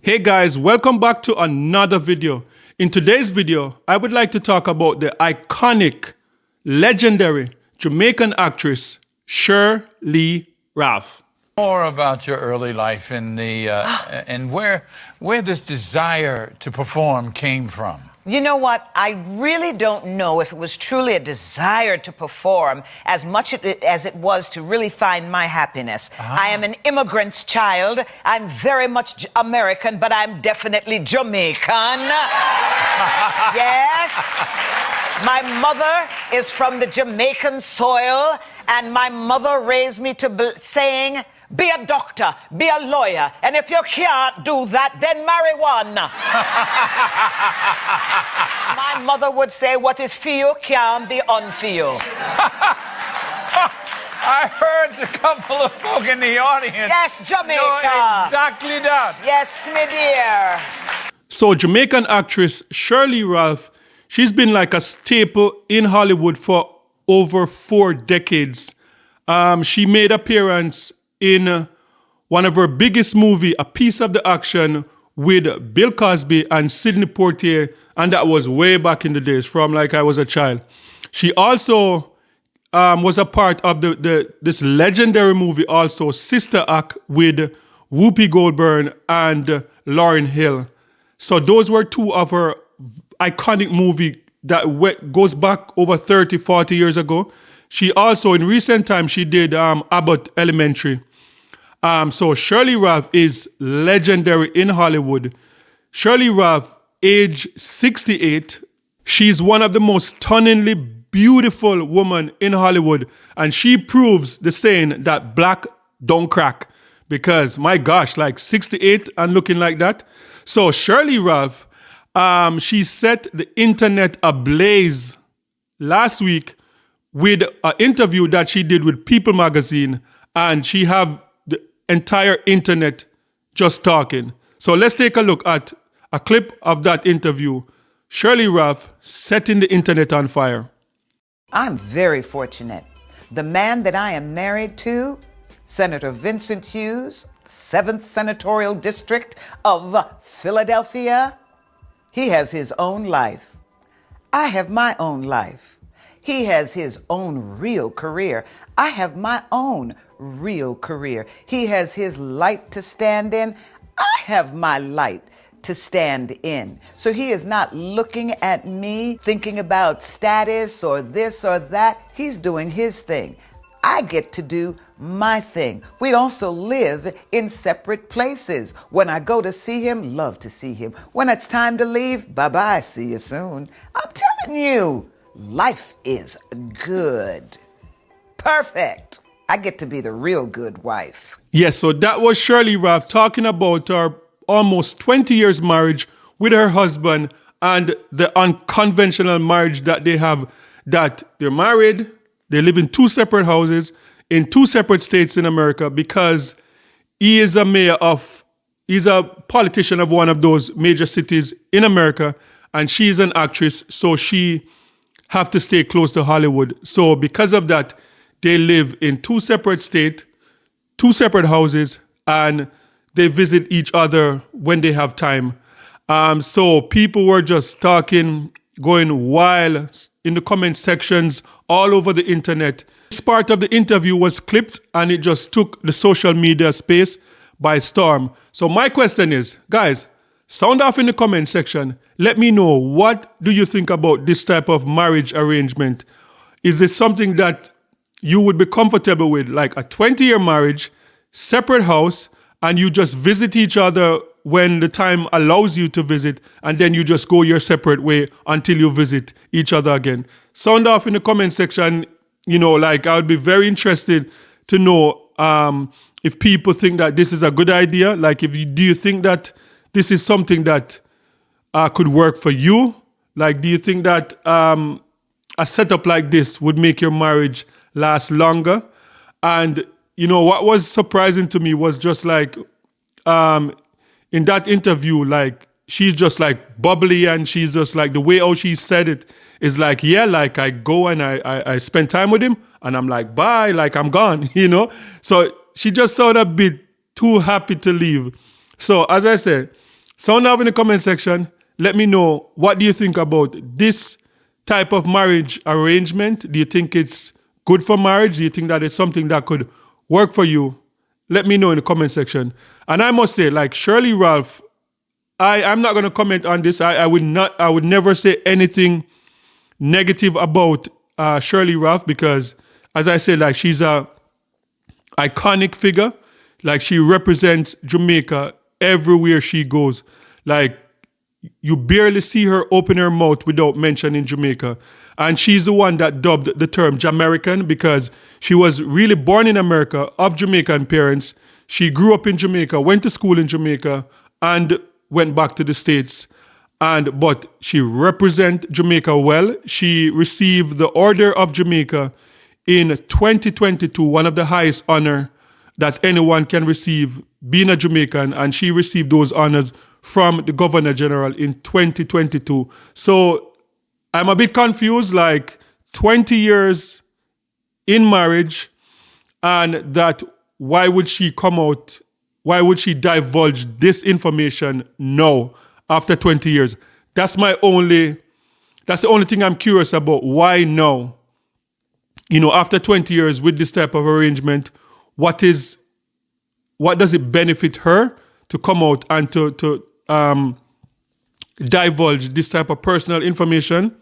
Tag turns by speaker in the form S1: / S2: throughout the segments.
S1: Hey guys, welcome back to another video. In today's video, I would like to talk about the iconic, legendary Jamaican actress, Sheryl Ralph.
S2: More about your early life and where this desire to perform came from.
S3: You know what? I really don't know if it was truly a desire to perform as much as it was to really find my happiness. I am an immigrant's child. I'm very much American, but I'm definitely Jamaican. Yes. My mother is from the Jamaican soil, and my mother raised me to saying, be a doctor, be a lawyer, and if you can't do that, then marry one. My mother would say, what is for you can be unfor you.
S2: I heard a couple of folk in the audience.
S3: Yes, Jamaica.
S2: Know exactly that.
S3: Yes, my dear.
S1: So Jamaican actress Sheryl Ralph, she's been like a staple in Hollywood for over 4 decades. She made appearance in one of her biggest movie, A Piece of the Action, with Bill Cosby and Sidney Poitier, and that was way back in the days, from like I was a child. She also was a part of this legendary movie, also Sister Act, with Whoopi Goldberg and Lauryn Hill. So those were 2 of her iconic movies that goes back over 30, 40 years ago. She also, in recent times, she did Abbott Elementary. So Sheryl Ralph is legendary in Hollywood. Sheryl Ralph, age 68. She's one of the most stunningly beautiful women in Hollywood. And she proves the saying that black don't crack. Because, my gosh, like 68 and looking like that. So Sheryl Ralph, she set the internet ablaze last week with an interview that she did with People magazine, and she have the entire internet just talking. So let's take a look at a clip of that interview. Sheryl Ralph setting the internet on fire.
S3: I'm very fortunate. The man that I am married to, Senator Vincent Hughes, 7th Senatorial District of Philadelphia, he has his own life. I have my own life. He has his own real career. I have my own real career. He has his light to stand in. I have my light to stand in. So he is not looking at me thinking about status or this or that. He's doing his thing. I get to do my thing. We also live in separate places. When I go to see him, love to see him. When it's time to leave, bye-bye, see you soon. I'm telling you, life is good. Perfect. I get to be the real good wife.
S1: Yes, so that was Sheryl Ralph talking about her almost 20 years marriage with her husband and the unconventional marriage that they have, that they're married, they live in 2 separate houses in 2 separate states in America, because he is he's a politician of one of those major cities in America, and she's an actress, so she have to stay close to Hollywood. So because of that, they live in 2 separate states, 2 separate houses, and they visit each other when they have time. So people were just talking, going wild in the comment sections all over the internet. This part of the interview was clipped, and it just took the social media space by storm. So my question is, guys, sound off in the comment section. Let me know, what do you think about this type of marriage arrangement? Is this something that you would be comfortable with, like a 20-year marriage, separate house, and you just visit each other when the time allows you to visit, and then you just go your separate way until you visit each other again? Sound off in the comment section. You know, like, I would be very interested to know if people think that this is a good idea. Like, do you think that this is something that could work for you? Like, do you think that a setup like this would make your marriage last longer? And, you know, what was surprising to me was just like, in that interview, like, she's just like bubbly, and she's just like, the way how she said it is like, yeah, like I go and I spend time with him, and I'm like, bye, like I'm gone, you know? So she just sounded a bit too happy to leave. So as I said, Sound off in the comment section. Let me know, what do you think about this type of marriage arrangement? Do you think it's good for marriage? Do you think that it's something that could work for you? Let me know in the comment section. And I must say, like Shirley Ralph, I'm not going to comment on this. I would never say anything negative about Shirley Ralph, because, as I said, like, she's a iconic figure. Like, she represents Jamaica everywhere she goes. Like, you barely see her open her mouth without mentioning Jamaica. And she's the one that dubbed the term Jamaican, because she was really born in America, of Jamaican parents. She grew up in Jamaica, went to school in Jamaica, and went back to the States. But she represents Jamaica well. She received the Order of Jamaica in 2022, one of the highest honor that anyone can receive, being a Jamaican, and she received those honors from the Governor General in 2022. So I'm a bit confused, like 20 years in marriage, and that why would she come out, why would she divulge this information now after 20 years? That's the only thing I'm curious about. Why now? You know, after 20 years with this type of arrangement, what does it benefit her to come out and to divulge this type of personal information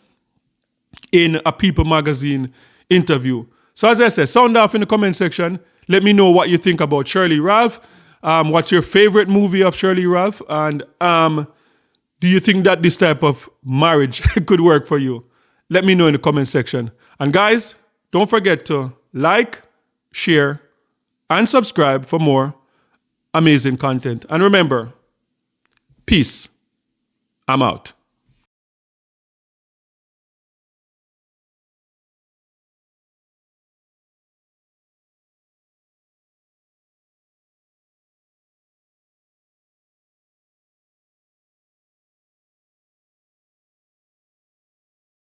S1: in a People magazine interview? So as I said, sound off in the comment section. Let me know what you think about Shirley Ralph. What's your favorite movie of Shirley Ralph? And do you think that this type of marriage could work for you? Let me know in the comment section. And guys, don't forget to like, share, and subscribe for more amazing content. And remember, peace. I'm out.